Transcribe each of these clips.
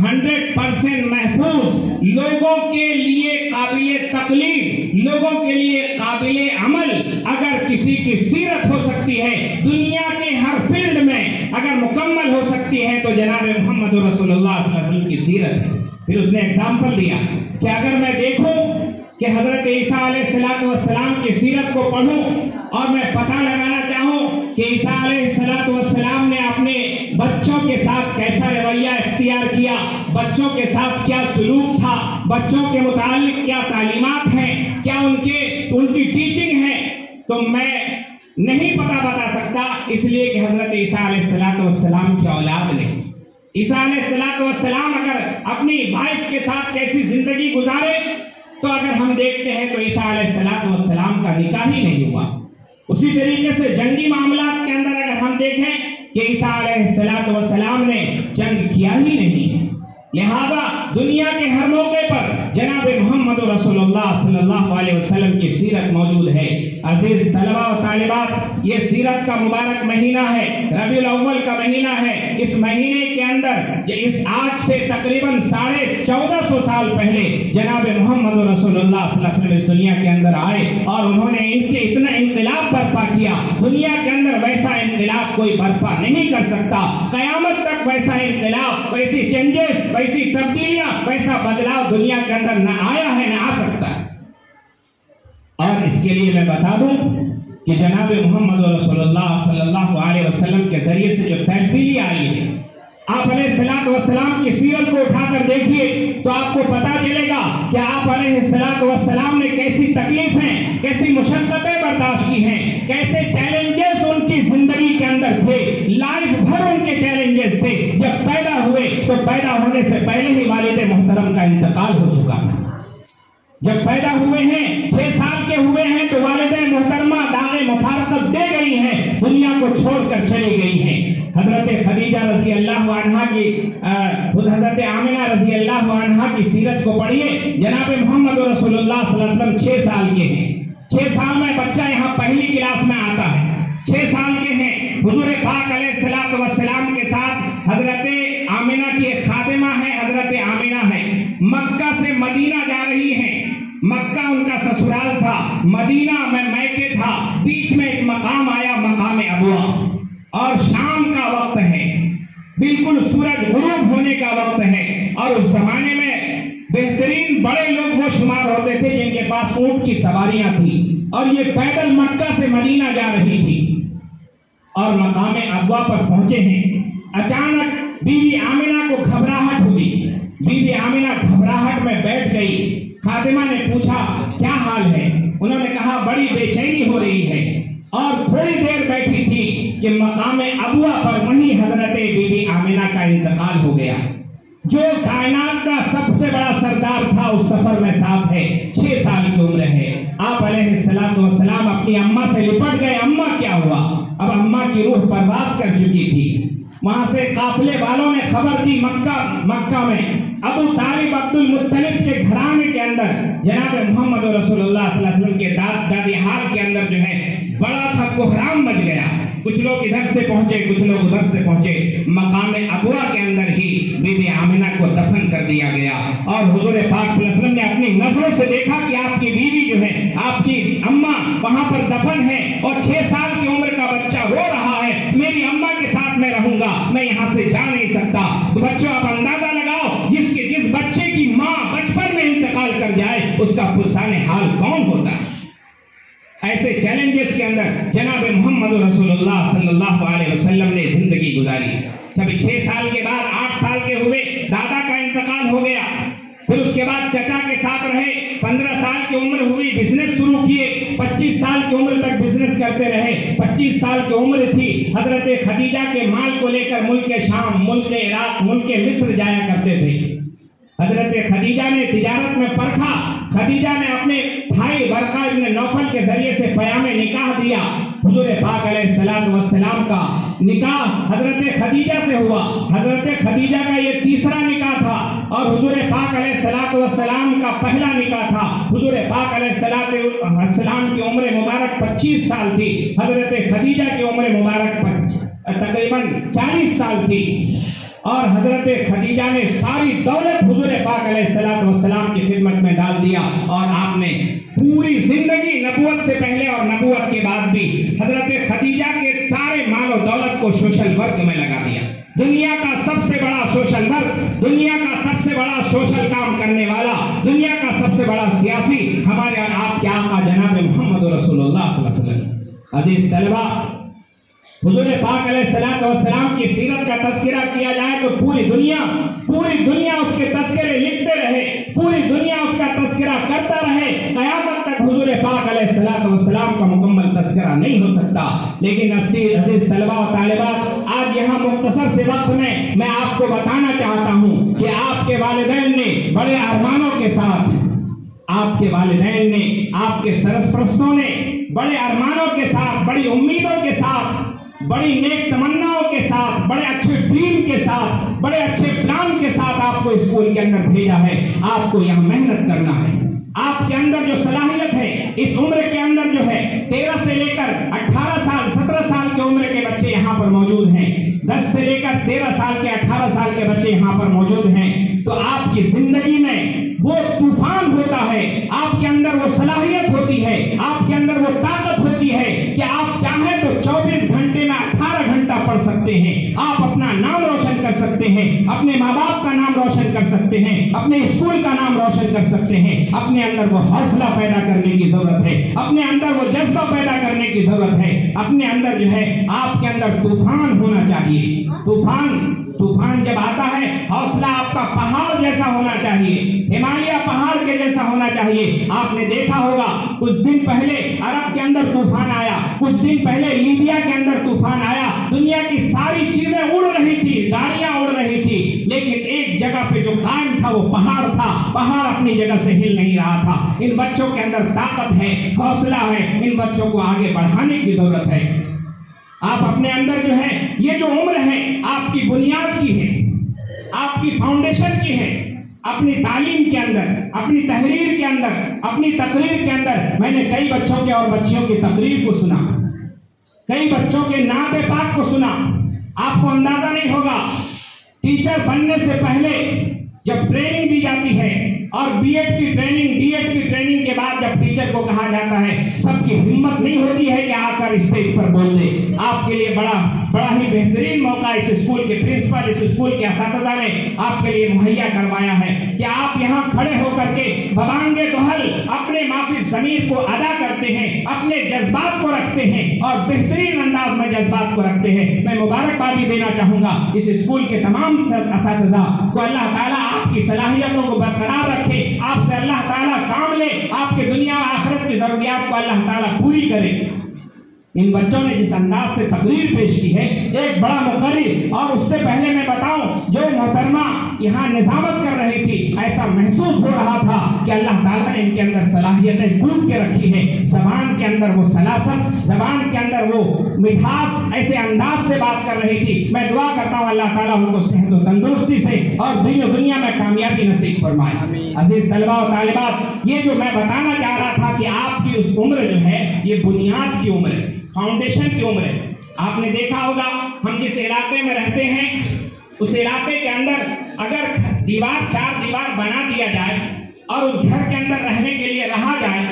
100% محفوظ، لوگوں کے لیے قابل تقلید، لوگوں کے لیے قابل عمل اگر کسی کی سیرت ہو سکتی ہے دنیا کے ہر فیلڈ میں اگر مکمل ہو سکتی ہے تو جناب محمد رسول اللہ صلی اللہ علیہ وسلم کی سیرت ہے۔ پھر اس نے ایگزامپل دیا کہ اگر میں دیکھوں کہ حضرت عیسیٰ علیہ السلام کی سیرت کو پڑھوں اور میں پتہ لگانا چاہوں کہ عیسیٰ علیہ السلام نے اپنے بچوں کے ساتھ کیسا رویہ اختیار کیا، بچوں کے ساتھ کیا سلوک تھا، بچوں کے متعلق کیا تعلیمات ہیں، کیا ان کی ٹیچنگ ہے، تو میں نہیں بتا سکتا، اس لیے کہ حضرت عیسیٰ علیہ السلام کی اولاد نے عیسیٰ علیہ السلام اگر اپنی وائف کے ساتھ کیسی زندگی گزارے تو اگر ہم دیکھتے ہیں تو عیسیٰ علیہ السلام کا نکاح ہی نہیں ہوا۔ اسی طریقے سے جنگی معاملات کے اندر اگر ہم دیکھیں کہ عیسیٰ علیہ السلام نے جنگ کیا ہی نہیں، لہذا دنیا کے ہر موقع پر جناب محمد رسول اللہ صلی اللہ علیہ وسلم کی سیرت موجود ہے۔ عزیز طلبہ و طالبات، یہ سیرت کا مبارک مہینہ ہے، ربیع الاول کا مہینہ ہے۔ اس مہینے کے اندر اس آج سے تقریباً 1450 سال پہلے جناب محمد رسول اللہ صلی اللہ علیہ وسلم اس دنیا کے اندر آئے اور انہوں نے اتنا انقلاب برپا کیا، دنیا کے اندر ویسا انقلاب کوئی برپا نہیں کر سکتا، قیامت تک ویسا انقلاب، ویسی چینجز، ویسی تبدیلیاں، ویسا بدلاؤ دنیا کے اندر نہ آیا ہے نہ آ سکتا ہے۔ اور اس کے لیے میں بتا دوں کہ جناب محمد رسول اللہ صلی اللہ علیہ وسلم کے ذریعے سے جو تبدیلی آئی ہے، آپ علیہ السلام کی سیرت کو اٹھا کر دیکھیے تو آپ کو پتا چلے گا کہ آپ علیہ السلام نے کیسی تکلیفیں، کیسی مشقتیں برداشت کی ہیں، کیسے چیلنجز ان کی زندگی کے اندر تھے، لائف بھر ان کے چیلنجز تھے۔ جب پیدا ہوئے تو پیدا ہونے سے پہلے ہی والد محترم کا انتقال ہو چکا ہے۔ جب پیدا ہوئے ہیں 6 سال کے ہوئے ہیں تو والد محترمہ داغ مفارقت دے گئی ہیں، دنیا کو چھوڑ کر چلی گئی ہیں۔ حضرت خدیجہ رضی اللہ عنہا کی حضرت آمنہ رضی اللہ عنہا کی سیرت کو پڑھیے۔ جناب محمد رسول اللہ صلی اللہ علیہ وسلم 6 سال کے ہیں، 6 سال میں بچہ یہاں پہلی کلاس میں آتا ہے، 6 سال کے ہیں۔ حضور پاک علیہ السلام کے ساتھ حضرت آمنہ کی ایک خادمہ ہے، حضرت آمنہ ہے، مکہ سے مدینہ جا رہی ہیں۔ مکہ ان کا سسرال تھا، مدینہ میں میکے تھا، بیچ میں ایک مقام آیا، مقام ابوا، اور شام کا وقت ہے، بالکل سورج غروب ہونے کا وقت ہے، اور اس زمانے میں بہترین بڑے لوگ وہ شمار ہوتے تھے جن کے پاس اونٹ کی سواریاں تھیں، اور یہ پیدل مکہ سے مدینہ جا رہی تھی، اور مقام ابوا پر پہنچے ہیں۔ اچانک بیوی آمنہ کو گھبراہٹ ہوئی، بیوی آمنہ گھبراہٹ میں بیٹھ گئی۔ خادمہ نے پوچھا کیا حال ہے؟ انہوں نے کہا بڑی بے چینی ہو رہی ہے، اور تھوڑی دیر بیٹھی تھی کہ مقام ابوا پر وہی حضرت بی بی آمنہ کا انتقال ہو گیا۔ جو کائنات کا سب سے بڑا سردار تھا اس سفر میں ساتھ ہے، 6 سال کی عمر ہے۔ آپ علیہ السلام اپنی اماں سے لپٹ گئے، اماں کیا ہوا؟ اب اماں کی روح پرواز کر چکی تھی۔ وہاں سے قافلے والوں نے خبر دی مکہ میں ابو طالب عبد المطلب کے گھرانے کے اندر جناب محمد رسول اللہ صلی اللہ علیہ وسلم کے دادی حال کے اندر جو ہے بڑا سا کوہرام مچ گیا۔ کچھ لوگ ادھر سے پہنچے، کچھ لوگ ادھر سے پہنچے۔ مقام ابوا کے اندر ہی بی بی آمنہ کو دفن کر دیا گیا، اور حضور پاک صلی اللہ علیہ وسلم نے اپنی نظروں سے دیکھا کہ آپ کی بیوی جو ہے، آپ کی اماں وہاں پر دفن ہے، اور 6 سال کی عمر کا بچہ رو رہا ہے، میری اماں کے ساتھ میں رہوں گا، میں یہاں سے جا نہیں سکتا۔ تو بچوں آپ اندازہ لگاؤ، جس بچے کی ماں بچپن میں انتقال کر جائے اس کا پرسان حال کون ہوتا ہے؟ ایسے چیلنجز کے اندر جناب محمد رسول اللہ صلی اللہ علیہ وسلم نے زندگی گزاری۔ کبھی 6 سال کے بعد 8 سال کے ہوئے دادا کا انتقال ہو گیا، پھر اس کے بعد چچا کے ساتھ رہے، 15 سال کی عمر ہوئی، بزنس شروع کیے، 25 سال کی عمر تک بزنس کرتے رہے۔ 25 سال کی عمر تھی، حضرت خدیجہ کے مال کو لے کر ملک شام، ملک عراق، ملک مصر جایا کرتے تھے۔ حضرت خدیجہ نے تجارت میں پرکھا، خدیجہ نے اپنے بھائی ورقہ ابن نوفل کے ذریعے سے پیام نکاح دیا۔ حضور پاک علیہ السلام کا نکاح حضرت خدیجہ سے ہوا۔ حضرت خدیجہ کا یہ تیسرا نکاح تھا، اور حضور پاک علیہ السلام کا پہلا نکاح تھا۔ حضور پاک علیہ السلام کی عمر مبارک 25 سال تھی، حضرت خدیجہ کی عمر مبارک تقریباً 40 سال تھی۔ اور حضرت خدیجہ نے ساری دولت حضور پاک علیہ الصلوۃ والسلام کی خدمت میں ڈال دیا، اور آپ نے پوری زندگی نبوت سے پہلے اور نبوت کے بعد بھی حضرت خدیجہ کے سارے مال و دولت کو سوشل ورک میں لگا دیا۔ دنیا کا سب سے بڑا سوشل ورک، دنیا کا سب سے بڑا سوشل کام کرنے والا، دنیا کا سب سے بڑا سیاسی ہمارے اور آپ کے آقا جناب محمد رسول اللہ صلی اللہ علیہ وسلم۔ عزیز طلبہ، حضور پاک علیہ الصلوۃ والسلام کی سیرت کا تذکرہ کیا جائے تو پوری دنیا اس کے تذکرے لکھتے رہے، پوری دنیا اس کا تذکرہ کرتا رہے، قیامت تک حضور پاک علیہ الصلوۃ والسلام کا مکمل تذکرہ نہیں ہو سکتا۔ لیکن عزیز طلبہ و طالبات، آج یہاں مختصر سے وقت میں آپ کو بتانا چاہتا ہوں کہ آپ کے والدین نے بڑے ارمانوں کے ساتھ، آپ کے والدین نے، آپ کے سرپرستوں نے بڑے ارمانوں کے ساتھ، بڑی امیدوں کے ساتھ، بڑی نیک تمناؤں کے ساتھ، بڑے اچھے ڈریم کے ساتھ، بڑے اچھے پلان کے ساتھ آپ کو اسکول کے اندر بھیجا ہے۔ آپ کو یہاں محنت کرنا ہے۔ آپ کے اندر جو صلاحیت ہے، اس عمر کے اندر جو ہے 13 سے لے کر 18 سال 17 سال کے عمر کے بچے یہاں پر موجود ہیں، 10 سے لے کر 13 سال کے 18 سال کے بچے یہاں پر موجود ہیں۔ تو آپ کی زندگی میں وہ طوفان ہوتا ہے، آپ کے اندر وہ صلاحیت ہوتی ہے، آپ کے اندر وہ طاقت ہوتی ہے کہ آپ چاہیں تو 24 گھنٹے میں 18 گھنٹہ پڑھ سکتے ہیں، آپ اپنا نام روشن کر سکتے ہیں، اپنے ماں باپ کا نام روشن کر سکتے ہیں، اپنے اسکول کا نام روشن کر سکتے ہیں۔ اپنے اندر وہ حوصلہ پیدا کرنے کی ضرورت ہے، اپنے اندر وہ جذبہ پیدا کرنے کی ضرورت ہے، اپنے اندر جو ہے آپ کے اندر طوفان ہونا چاہیے۔ طوفان جب آتا ہے، حوصلہ آپ کا پہاڑ جیسا ہونا چاہیے، ہمالیہ پہاڑ کے جیسا ہونا چاہیے۔ آپ نے دیکھا ہوگا کچھ دن پہلے عرب کے اندر طوفان آیا، کچھ دن پہلے لیبیا کے اندر طوفان آیا، دنیا کی ساری چیزیں اڑ رہی تھی، گاڑیاں اڑ رہی تھی، لیکن ایک جگہ پہ جو قائم تھا وہ پہاڑ تھا، پہاڑ اپنی جگہ سے ہل نہیں رہا تھا۔ ان بچوں کے اندر طاقت ہے، حوصلہ ہے، ان بچوں کو آگے بڑھانے کی ضرورت ہے۔ آپ اپنے اندر جو ہے، یہ جو عمر ہے آپ کی بنیاد کی ہے، آپ کی فاؤنڈیشن کی ہے۔ اپنی تعلیم کے اندر، اپنی تحریر کے اندر، اپنی تقریر کے اندر میں نے کئی بچوں کے اور بچیوں کی تقریر کو سنا، کئی بچوں کے نعت پاک کو سنا۔ آپ کو اندازہ نہیں ہوگا، ٹیچر بننے سے پہلے جب ٹریننگ دی جاتی ہے اور بی ایڈ کی ٹریننگ، ڈی ایڈ کی ٹریننگ کے بعد جب ٹیچر کو کہا جاتا ہے، سب کی ہمت نہیں ہوتی ہے کہ آ کر اسٹیج پر بول دے۔ آپ کے لیے بڑا ہی بہترین موقع اس اسکول کے پرنسپل، اس اسکول کے اساتذہ نے آپ کے لیے مہیا کروایا ہے کہ آپ یہاں کھڑے ہو کر کے ببانگ دہل اپنے معافی ضمیر کو ادا کرتے ہیں، اپنے جذبات کو رکھتے ہیں اور بہترین انداز میں جذبات کو رکھتے ہیں۔ میں مبارکبادی دینا چاہوں گا اس اسکول کے تمام اساتذہ کو۔ اللہ تعالیٰ آپ کی صلاحیتوں کو برقرار رکھے، آپ سے اللہ تعالیٰ کام لے، آپ کے دنیا و آخرت کی ضروریات کو اللہ تعالیٰ پوری کرے۔ ان بچوں نے جس انداز سے تقریر پیش کی ہے، ایک بڑا مقرر، اور اس سے پہلے میں بتاؤں جو محترمہ یہاں نظامت کر رہی تھی، ایسا محسوس ہو رہا تھا کہ اللہ تعالیٰ نے ان کے اندر صلاحیتیں کھود کے رکھی ہیں۔ زبان کے اندر وہ سلاست، زبان کے اندر وہ مٹھاس، ایسے انداز سے بات کر رہی تھی۔ میں دعا کرتا ہوں اللہ تعالیٰ ان کو صحت و تندرستی سے اور دین و دنیا میں کامیابی نصیب فرمائے۔ عزیز طلبہ و طالبات، یہ جو میں بتانا چاہ رہا تھا کہ آپ کی اس عمر جو ہے یہ بنیاد کی عمر ہے، فاؤنڈیشن کی عمر ہے۔ آپ نے دیکھا ہوگا ہم جس علاقے میں رہتے ہیں اس علاقے کے اندر اگر چار دیوار بنا دیا جائے اور اس گھر کے اندر رہنے کے لیے رہا جائے،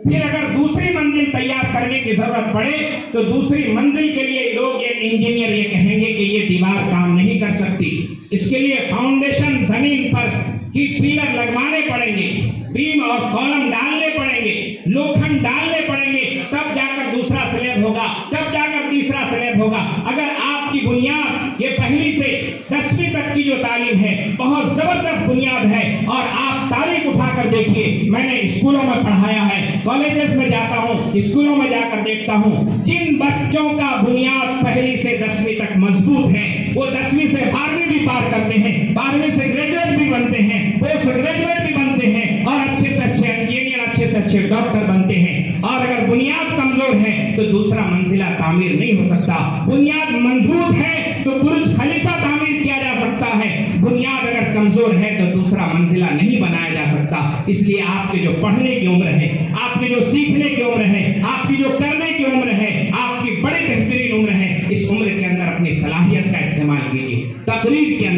پھر اگر دوسری منزل تیار کرنے کی ضرورت پڑے تو دوسری منزل کے لیے لوگ، ایک انجینئر یہ کہیں گے کہ یہ دیوار کام نہیں کر سکتی، اس کے لیے فاؤنڈیشن زمین پر کی پلر لگوانے پڑیں گے، بیم اور کالم ڈالنے پڑیں گے، لوکھنڈ ڈالنے پڑیں گے، تب جا کر دوسرا سلیب ہوگا، تب جا کر تیسرا سلیب ہوگا۔ اگر آپ کی بنیاد یہ پہلی سے 10ویں تک کی جو تعلیم ہے بہت زبردست بنیاد ہے، اور آپ تاریخ اٹھا کر دیکھیے، میں نے اسکولوں میں پڑھایا ہے، کالجز میں جاتا ہوں، اسکولوں میں جا کر دیکھتا ہوں، جن بچوں کا بنیاد پہلی سے 10ویں تک مضبوط ہے وہ 10ویں سے 12ویں بھی پار کرتے ہیں، 12ویں سے گریجویٹ بھی بنتے ہیں، پوسٹ گریجویٹ بھی بنتے ہیں، اور اچھے سے اچھے انجینئر، اچھے سے اچھے ڈاکٹر بنتے ہیں۔ اور اگر بنیاد کمزور ہے تو دوسرا منزلہ تعمیر نہیں ہو سکتا۔ بنیاد مضبوط ہے تو برج خلیفہ تعمیر کیا جا سکتا ہے، بنیاد اگر کمزور ہے تو دوسرا منزلہ نہیں بنایا جا سکتا۔ اس لیے آپ کے جو پڑھنے کی عمر ہے، آپ کی جو سیکھنے کی عمر ہے، آپ کی جو کرنے کی عمر ہے، آپ کی بڑی بہترین عمر ہے، اس عمر کے اندر اپنی صلاحیت کا استعمال کیجیے، تقریر کے اندر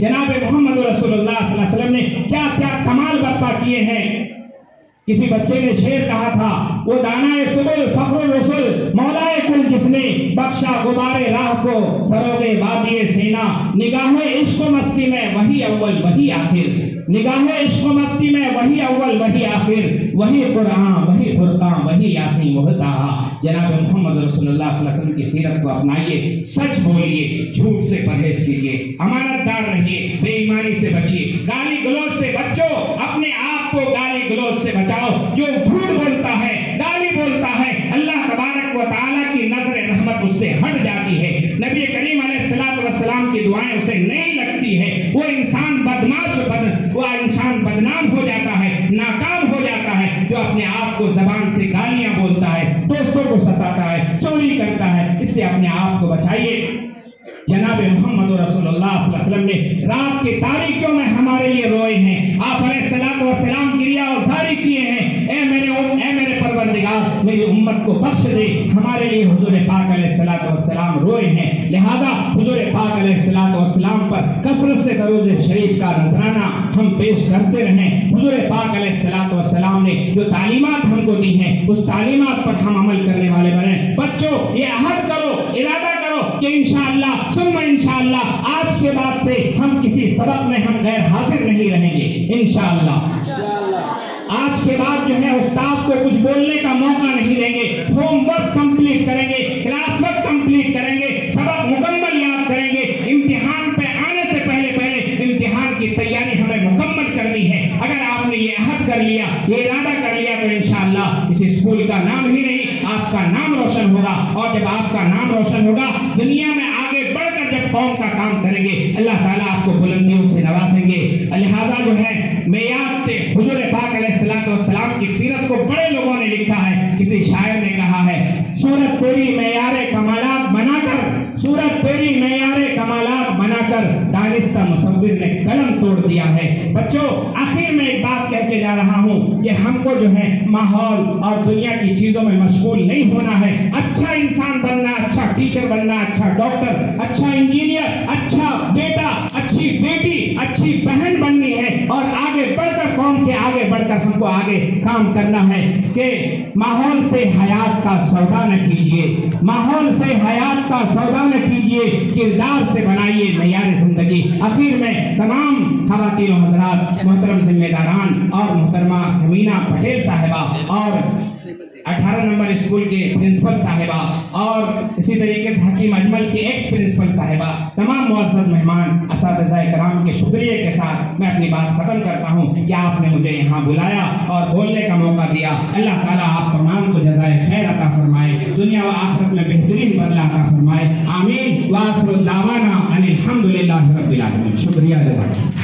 جناب محمد رسول اللہ صلی اللہ علیہ وسلم نے کیا کیا کمال برپا کیے ہیں. کسی بچے نے شعر کہا تھا، وہ دانائے سبل فخر الرسل مولائے کل جس نے بخشا غبار راہ کو فروغ وادی سینا. نگاہ عشق و مستی میں وہی اول وہی آخر، نگاہ عشق و مستی میں وہی اول وہی آخر، وہی قرآن وہی فرقان وہی یاسین وہی طٰہٰ. جناب محمد رسول اللہ صلی اللہ علیہ وسلم کی سیرت کو اپنائیے، سچ بولیے، جھوٹ سے پرہیز کیجیے، امانت دار رہیے، بے ایمانی سے بچیے، گالی گلوچ سے بچو، اپنے آپ کو گالی گلوچ سے بچاؤ. جو جھوٹ بولتا ہے، گالی بولتا ہے، اللہ تبارک و تعالیٰ کی نظر رحمت اس سے ہٹ جاتی ہے. نبی کریم علیہ السلام کی دعائیں اسے نہیں لگتی ہے. وہ انسان وہ انسان بدنام ہو جاتا ہے، ناکام ہو جاتا ہے جو اپنے آپ کو زبان سے گالیاں بولتا ہے، دوستوں کو ستاتا ہے، چوری کرتا ہے. اس سے اپنے آپ کو بچائیے. جناب محمد رسول اللہ صلی اللہ علیہ وسلم نے رات کی تاریکیوں میں ہمارے لیے روئے ہیں. آپ علیہ السلام کی ریا وزاری کیے ہیں، اے میرے پروردگار میری امت کو بخش دے. ہمارے لیے حضور پاک علیہ السلام روئے ہیں. لہذا حضور پاک علیہ السلام پر کثرت سے درود شریف کا نذرانہ ہم پیش کرتے رہیں. حضور پاک علیہ السلام نے جو تعلیمات ہم کو دی ہیں اس تعلیمات پر ہم عمل کرنے والے بنیں. بچوں یہ عہد کرو، ارادہ کرو کہ انشاءاللہ ثم انشاءاللہ آج کے بعد سے ہم کسی سبق میں ہم غیر حاضر نہیں رہیں گے. انشاءاللہ آج کے بعد جو ہے استاد کو کچھ بولنے کا موقع نہیں دیں گے. ہوم ورک کمپلیٹ کریں گے، کلاس ورک کمپلیٹ کریں گے، سبق مکمل یاد کریں گے. امتحان پہ آنے سے پہلے امتحان کی تیاری ہمیں مکمل کرنی ہے. اگر آپ نے یہ عہد کر لیا، یہ ارادہ کر لیا تو انشاءاللہ اس اسکول کا نام ہی نہیں آپ کا نام روشن ہوگا. اور جب آپ کا نام روشن ہوگا دنیا میں آگے بڑھ کر جب قوم کا کام کریں گے اللہ تعالیٰ آپ کو بلندیوں سے نوازیں گے. لہذا جو ہے معیار حضور پاک علیہ السلام کی سیرت کو بڑے لوگوں نے لکھا ہے. کسی شاعر نے کہا ہے، صورت تیری معیار کمالات بنا کر، صورت تیری معیار کمالات بنا کر دانستہ مصور نے قلم توڑ دیا ہے. بچوں آخر میں ایک بات کہہ کے جا رہا ہوں کہ ہم کو جو ہے ماحول اور دنیا کی چیزوں میں مشغول نہیں ہونا ہے. اچھا انسان بننا، اچھا ٹیچر بننا، اچھا ڈاکٹر، اچھا انجینئر، اچھا بیٹا، اچھی بیٹی، اچھی بہن بننی ہے. اور آگے بڑھ کر قوم کے آگے بڑھ کر ہم کو آگے کام کرنا ہے کہ ماحول سے حیات کا سودا نہ کیجیے، ماحول سے حیات کا سودا نہ کیجیے، کردار سے بنائیے معیار زندگی. آخر میں تمام خواتین و حضرات، محترم ذمہ داران اور محترمہ سمینہ پٹیل صاحبہ اور 18 نمبر اسکول کے پرنسپل صاحبہ اور اسی طریقے سے حکیم اجمل کی ایکس پرنسپل صاحبہ، تمام معزز مہمان، اساتذہ کرام کے شکریہ کے ساتھ میں اپنی بات ختم کرتا ہوں کہ آپ نے مجھے یہاں بلایا اور بولنے کا موقع دیا. اللہ تعالیٰ آپ تمام کو جزائے خیر عطا فرمائے، دنیا و آخرت میں بہترین بدلہ عطا فرمائے. آمین. وآخر دعوانا ان الحمد للہ رب العالمین. شکریہ جزاک اللہ.